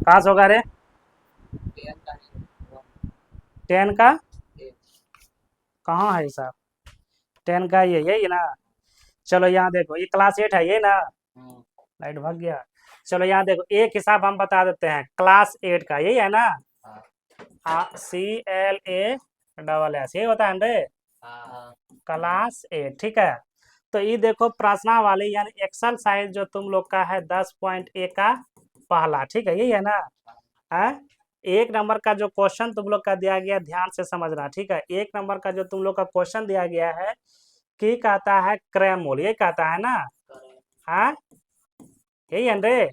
पास होगा रे। 10 का कहाँ है हिसाब? 10 का ये यही ना। चलो यहाँ देखो, ये क्लास 8 है ये ना। लाइट भाग गया। चलो यहाँ देखो, एक हिसाब हम बता देते हैं क्लास 8 का, यही है ना। CLASS यही होता है रे, क्लास 8। ठीक है, तो ये देखो प्रश्ना वाली यानी एक्सरसाइज जो तुम लोग का है 10.1 का पहला, ठीक है, यही है ना। है 1 नंबर का जो क्वेश्चन तुम लोग का दिया गया, ध्यान से समझना, ठीक है। 1 नंबर का जो तुम लोग का क्वेश्चन दिया गया है कि कहता है क्रयमूल, ये कहता है ना। हाँ यही है रे,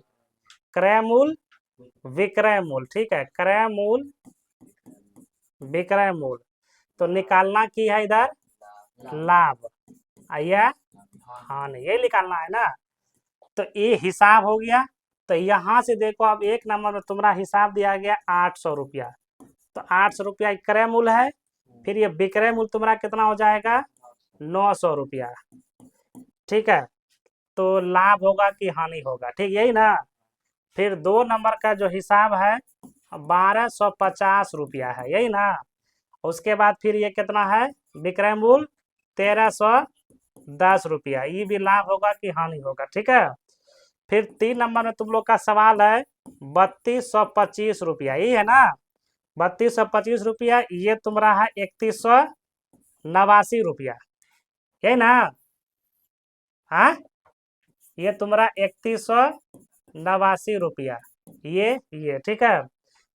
क्रयमूल विक्रय मूल, ठीक है, क्रय मूल विक्रय मूल। तो निकालना की है इधर लाभ, आइया हाँ नहीं, ये निकालना है ना। तो ये हिसाब हो गया। तो यहाँ से देखो, अब 1 नंबर में तुम्हारा हिसाब दिया गया 800 रुपया। तो 800 रुपया क्रय मूल है, फिर ये विक्रय मूल तुम्हारा कितना हो जाएगा 900 रुपया। ठीक है, तो लाभ होगा कि हानि होगा, ठीक यही ना। फिर 2 नंबर का जो हिसाब है 1250 रुपया है, यही ना। उसके बाद फिर ये कितना है विक्रय मूल 1310 रुपया, ये भी लाभ होगा कि हानि होगा, ठीक है। फिर 3 नंबर में तुम लोग का सवाल है 3225 रुपया, यही है ना। 3225 रुपया, ये तुम्हारा है 3189 रुपया, यही ना। हाँ ये तुम्हारा 3189 रुपया, ये ठीक है।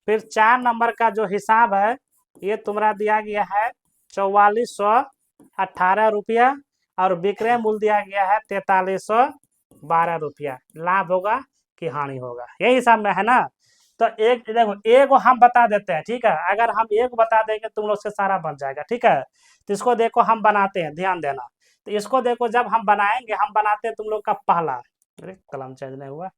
फिर 4 नंबर का जो हिसाब है ये तुम्हारा दिया गया है 4418 रुपया, और विक्रय मूल्य दिया गया है 4312 रुपया। लाभ होगा कि हानि होगा, यही हिसाब में है ना। तो एक देखो, एक हम बता देते हैं, ठीक है। अगर हम एक बता देंगे तुम लोग से सारा बन जाएगा, ठीक है। तो इसको देखो हम बनाते हैं, ध्यान देना। तो इसको देखो, जब हम बनाएंगे, हम बनाते हैं तुम लोग का पहला, अरे कलम चेंज नहीं हुआ,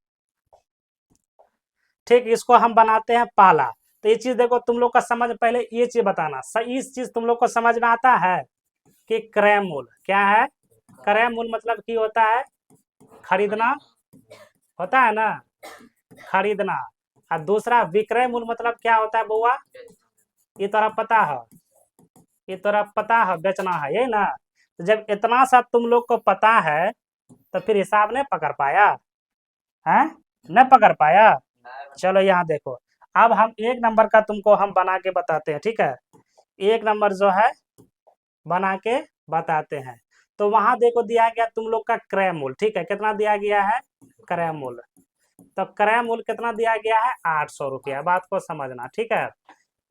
ठीक, इसको हम बनाते हैं पहला। तो ये चीज देखो तुम लोग का समझ, पहले ये चीज बताना सही, इस चीज तुम लोग को समझ में आता है कि क्रय मूल क्या है। क्रय मूल मतलब की होता है खरीदना, होता है ना, खरीदना। और दूसरा विक्रय मूल मतलब क्या होता है बुआ, ये तोरा पता है, ये तोरा पता है बेचना है, यही ना। तो जब इतना सा तुम लोग को पता है तो फिर हिसाब नहीं पकड़ पाया है, नहीं पकड़ पाया। चलो यहाँ देखो, अब हम 1 नंबर का तुमको हम बना के बताते हैं, ठीक है। 1 नंबर जो है बना के बताते हैं। तो वहां देखो दिया गया तुम लोग का क्रय मूल, ठीक है, कितना दिया गया है क्रय मूल। तो क्रय मूल कितना दिया गया है 800 रुपया, बात को समझना, ठीक है।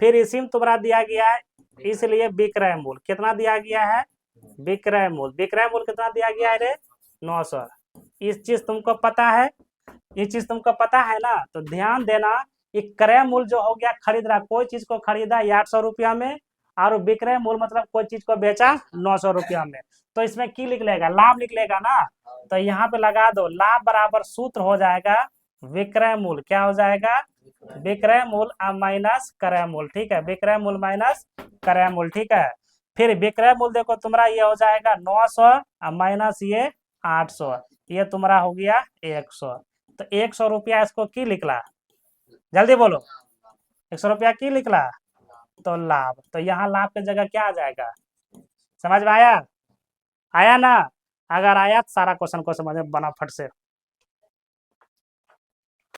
फिर इसी में तुम्हारा दिया गया है, इसलिए विक्रय मूल कितना दिया गया है, विक्रय मूल कितना दिया गया है रे 900। इस चीज तुमको पता है, ये चीज तुमको पता है ना। तो ध्यान देना, ये क्रय मूल जो हो गया खरीद रहा, कोई चीज को खरीदा 800 रुपया में, और विक्रय मूल मतलब कोई चीज को बेचा 900 रुपया में। तो इसमें की निकलेगा लाभ निकलेगा ना। तो यहाँ पे लगा दो, लाभ बराबर सूत्र हो जाएगा विक्रय मूल, क्या हो जाएगा विक्रय मूल माइनस क्रय मूल, ठीक है, विक्रय मूल माइनस क्रय मूल, ठीक है। फिर विक्रय मूल देखो तुम्हारा ये हो जाएगा 900 माइनस ये 800, ये तुम्हारा हो गया 100। तो 100 रुपया इसको की निकला, जल्दी बोलो, 100 रुपया की निकला तो लाभ। तो यहाँ लाभ की जगह क्या आ जाएगा, समझ में आया, आया ना। अगर आया तो सारा क्वेश्चन को समझ में बना फट से।